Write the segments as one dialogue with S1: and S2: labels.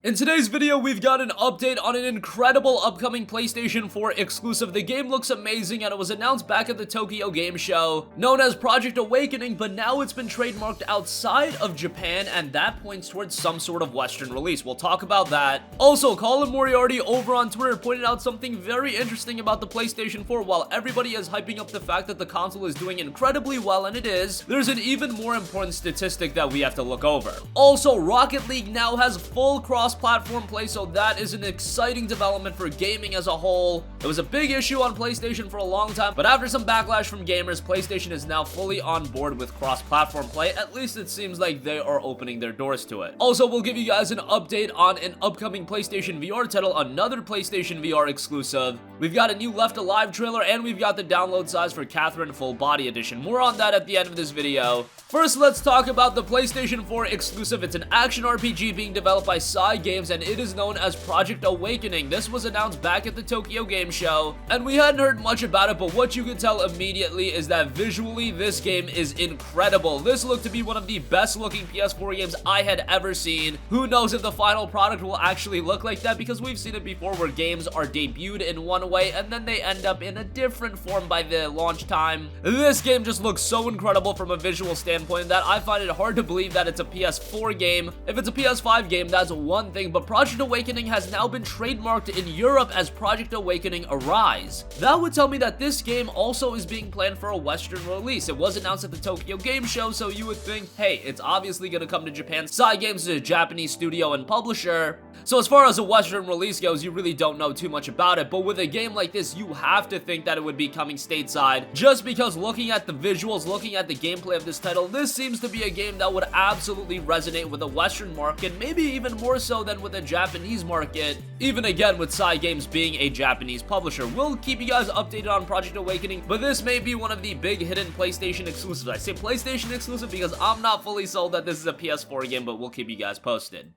S1: In today's video, we've got an update on an incredible upcoming PlayStation 4 exclusive. The game looks amazing and it was announced back at the Tokyo Game Show, known as Project Awakening, but now it's been trademarked outside of Japan, and that points towards some sort of Western release. We'll talk about that. Also, Colin Moriarty over on Twitter pointed out something very interesting about the PlayStation 4. While everybody is hyping up the fact that the console is doing incredibly well, and it is, there's an even more important statistic that we have to look over. Also, Rocket League now has full cross-platform play, so that is an exciting development for gaming as a whole. It was a big issue on PlayStation for a long time, but after some backlash from gamers, PlayStation is now fully on board with cross-platform play. At least it seems like they are opening their doors to it. Also, we'll give you guys an update on an upcoming PlayStation VR title, another PlayStation VR exclusive. We've got a new Left Alive trailer, and we've got the download size for Catherine Full Body Edition. More on that at the end of this video. First, let's talk about the PlayStation 4 exclusive. It's an action RPG being developed by Games, and it is known as Project Awakening. This was announced back at the Tokyo Game Show, and we hadn't heard much about it, but what you can tell immediately is that visually, this game is incredible. This looked to be one of the best looking PS4 games I had ever seen. Who knows if the final product will actually look like that, because we've seen it before where games are debuted in one way and then they end up in a different form by the launch time. This game just looks so incredible from a visual standpoint that I find it hard to believe that it's a PS4 game. If it's a PS5 game, that's one thing, but Project Awakening has now been trademarked in Europe as Project Awakening Arise. That would tell me that this game also is being planned for a Western release. It was announced at the Tokyo Game Show, so you would think, hey, it's obviously gonna come to Japan. Games is a Japanese studio and publisher, so as far as a Western release goes, you really don't know too much about it, but with a game like this, you have to think that it would be coming stateside, just because looking at the visuals, looking at the gameplay of this title, this seems to be a game that would absolutely resonate with a Western market, maybe even more so than with a Japanese market, even again with Games being a Japanese publisher. We'll keep you guys updated on Project Awakening, but this may be one of the big hidden PlayStation exclusives. I say PlayStation exclusive because I'm not fully sold that this is a PS4 game, but we'll keep you guys posted.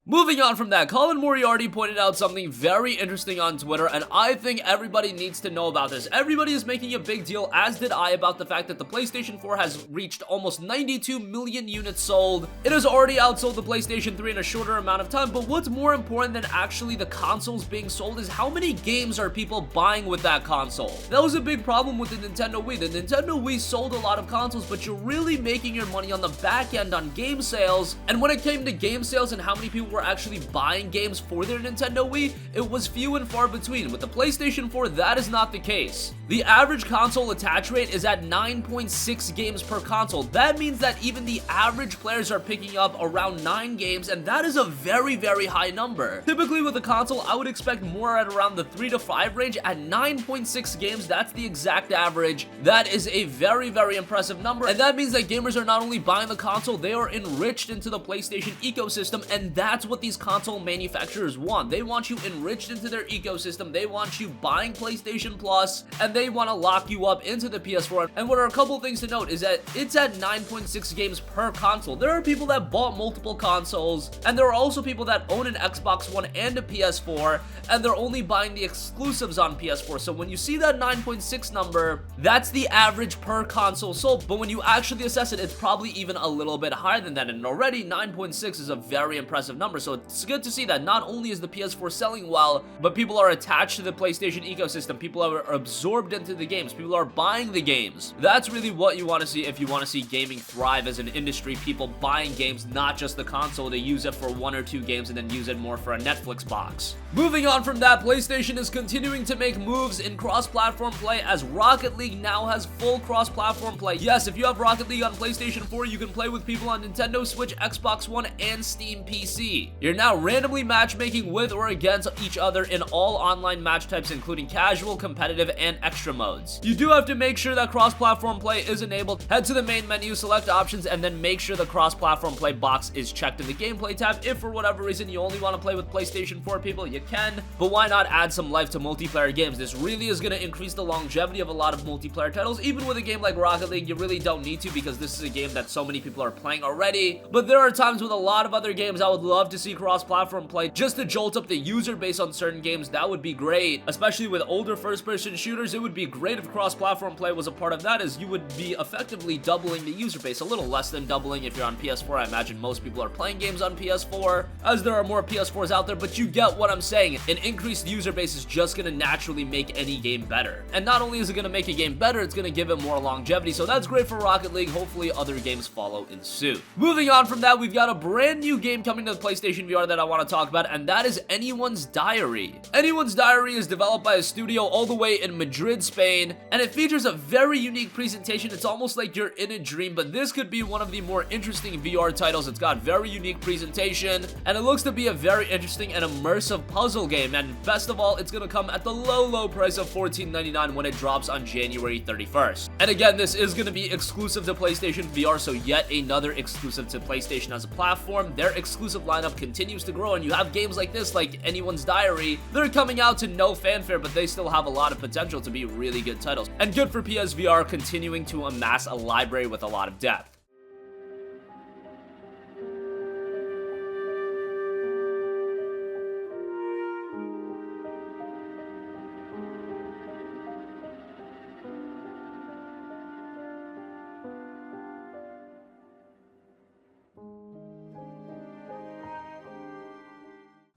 S1: Moving on from that, Colin Moriarty pointed out something very interesting on Twitter, and I think everybody needs to know about this. Everybody is making a big deal, as did I, about the fact that the PlayStation 4 has reached almost 92 million units sold. It has already outsold the PlayStation 3 in a shorter amount of time, but what's more important than actually the consoles being sold is how many games are people buying with that console. That was a big problem with the Nintendo Wii. The Nintendo Wii sold a lot of consoles, but you're really making your money on the back end on game sales, and when it came to game sales and how many people were actually buying games for their Nintendo Wii, it was few and far between. With the PlayStation 4, that is not the case. The average console attach rate is at 9.6 games per console. That means that even the average players are picking up around 9 games, and that is a very, very high number. Typically with a console, I would expect more at around the 3 to 5 range. At 9.6 games, that's the exact average. That is a very, very impressive number, and that means that gamers are not only buying the console, they are enriched into the PlayStation ecosystem, and that's what these console manufacturers want. They want you enriched into their ecosystem, they want you buying PlayStation Plus, and they want to lock you up into the PS4. And what are a couple things to note is that it's at 9.6 games per console. There are people that bought multiple consoles, and there are also people that own an Xbox One and a PS4, and they're only buying the exclusives on PS4. So when you see that 9.6 number, that's the average per console sold, but when you actually assess it, it's probably even a little bit higher than that, and already 9.6 is a very impressive number. So it's good to see that not only is the PS4 selling well, but people are attached to the PlayStation ecosystem, people are absorbed into the games, people are buying the games. That's really what you want to see if you want to see gaming thrive as an industry, people buying games, not just the console to use it for 1 or 2 games and then use it more for a Netflix box. Moving on from that, PlayStation is continuing to make moves in cross-platform play as Rocket League now has full cross-platform play. Yes, if you have Rocket League on PlayStation 4, you can play with people on Nintendo Switch, Xbox One, and Steam PC. PvP. You're now randomly matchmaking with or against each other in all online match types, including casual, competitive, and extra modes. You do have to make sure that cross-platform play is enabled. Head to the main menu, select options, and then make sure the cross-platform play box is checked in the gameplay tab. If for whatever reason you only want to play with PlayStation 4 people, you can, but why not add some life to multiplayer games? This really is going to increase the longevity of a lot of multiplayer titles. Even with a game like Rocket League, you really don't need to, because this is a game that so many people are playing already. But there are times with a lot of other games I would love to see cross-platform play just to jolt up the user base on certain games. That would be great, especially with older first-person shooters. It would be great if cross-platform play was a part of that, as you would be effectively doubling the user base. A little less than doubling if you're on PS4. I imagine most people are playing games on PS4, as there are more PS4s out there, but you get what I'm saying. An increased user base is just going to naturally make any game better. And not only is it going to make a game better, it's going to give it more longevity, so that's great for Rocket League. Hopefully other games follow in suit. Moving on from that, we've got a brand new game coming to the PlayStation VR that I want to talk about, and that is Anyone's Diary. Anyone's Diary is developed by a studio all the way in Madrid, Spain, and it features a very unique presentation. It's almost like you're in a dream, but this could be one of the more interesting VR titles. It's got very unique presentation, and it looks to be a very interesting and immersive puzzle game, and best of all, it's going to come at the low price of $14.99 when it drops on January 31st. And again, this is going to be exclusive to PlayStation VR, so yet another exclusive to PlayStation as a platform. Their exclusive lineup continues to grow, and you have games like this, like Anyone's Diary. They're coming out to no fanfare, but they still have a lot of potential to be really good titles. And good for PSVR continuing to amass a library with a lot of depth.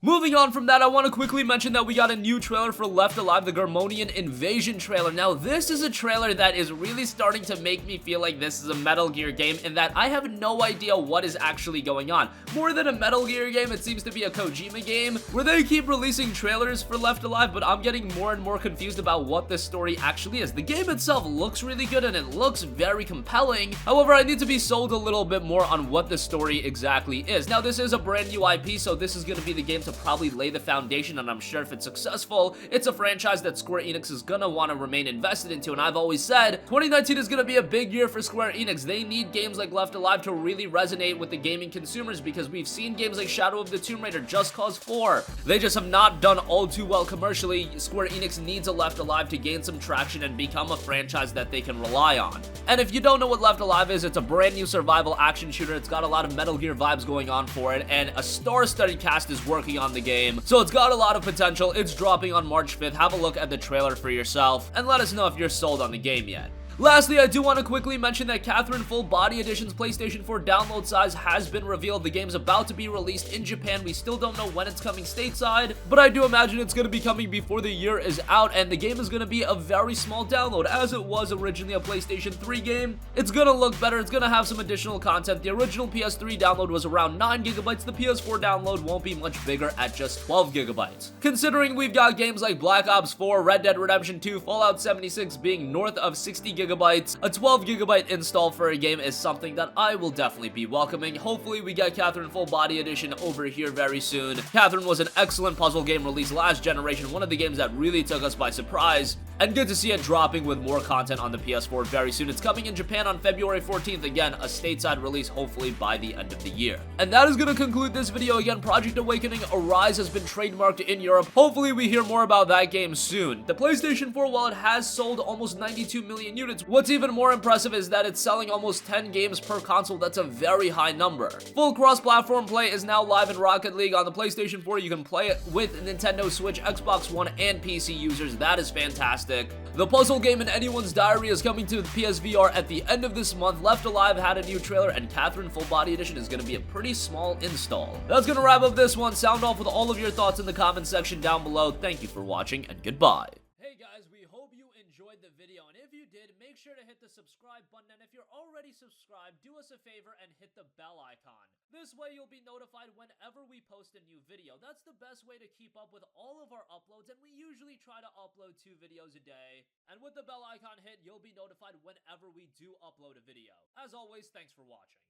S1: Moving on from that, I want to quickly mention that we got a new trailer for Left Alive, the Garmonian Invasion trailer. Now, this is a trailer that is really starting to make me feel like this is a Metal Gear game, in that I have no idea what is actually going on. More than a Metal Gear game, it seems to be a Kojima game, where they keep releasing trailers for Left Alive, but I'm getting more and more confused about what this story actually is. The game itself looks really good, and it looks very compelling. However, I need to be sold a little bit more on what the story exactly is. Now, this is a brand new IP, so this is going to be the game to probably lay the foundation, and I'm sure if it's successful, it's a franchise that Square Enix is gonna want to remain invested into. And I've always said 2019 is gonna be a big year for Square Enix. They need games like Left Alive to really resonate with the gaming consumers, because we've seen games like Shadow of the Tomb Raider, Just Cause 4. They just have not done all too well commercially. Square Enix needs a Left Alive to gain some traction and become a franchise that they can rely on. And if you don't know what Left Alive is, it's a brand new survival action shooter. It's got a lot of Metal Gear vibes going on for it, and a star-studded cast is working on the game, so it's got a lot of potential. It's dropping on March 5th. Have a look at the trailer for yourself, and let us know if you're sold on the game yet. Lastly, I do want to quickly mention that Catherine Full Body Edition's PlayStation 4 download size has been revealed. The game's about to be released in Japan. We still don't know when it's coming stateside, but I do imagine it's going to be coming before the year is out, and the game is going to be a very small download, as it was originally a PlayStation 3 game. It's going to look better. It's going to have some additional content. The original PS3 download was around 9 gigabytes. The PS4 download won't be much bigger at just 12 gigabytes. Considering we've got games like Black Ops 4, Red Dead Redemption 2, Fallout 76 being north of 60 gigabytes, a 12 gigabyte install for a game is something that I will definitely be welcoming. Hopefully we get Catherine Full Body Edition over here very soon. Catherine was an excellent puzzle game released last generation, one of the games that really took us by surprise, and good to see it dropping with more content on the PS4 very soon. It's coming in Japan on February 14th, again, a stateside release hopefully by the end of the year. And that is going to conclude this video. Again, Project Awakening Arise has been trademarked in Europe. Hopefully we hear more about that game soon. The PlayStation 4, while it has sold almost 92 million units, what's even more impressive is that it's selling almost 10 games per console. That's a very high number. Full cross-platform play is now live in Rocket League. On the PlayStation 4, you can play it with Nintendo Switch, Xbox One, and PC users. That is fantastic. The puzzle game in Anyone's Diary is coming to the PSVR at the end of this month. Left Alive had a new trailer, and Catherine Full Body Edition is going to be a pretty small install. That's going to wrap up this one. Sound off with all of your thoughts in the comment section down below. Thank you for watching, and goodbye. Hey guys, we hope you enjoyed the video, and if you did, make sure to hit the subscribe button, and if you're already subscribed, do us a favor and hit the bell icon. This way you'll be notified whenever we post a new video. That's the best way to keep up with all of our uploads, and we usually try to upload 2 videos a day. And with the bell icon hit, you'll be notified whenever we do upload a video. As always, thanks for watching.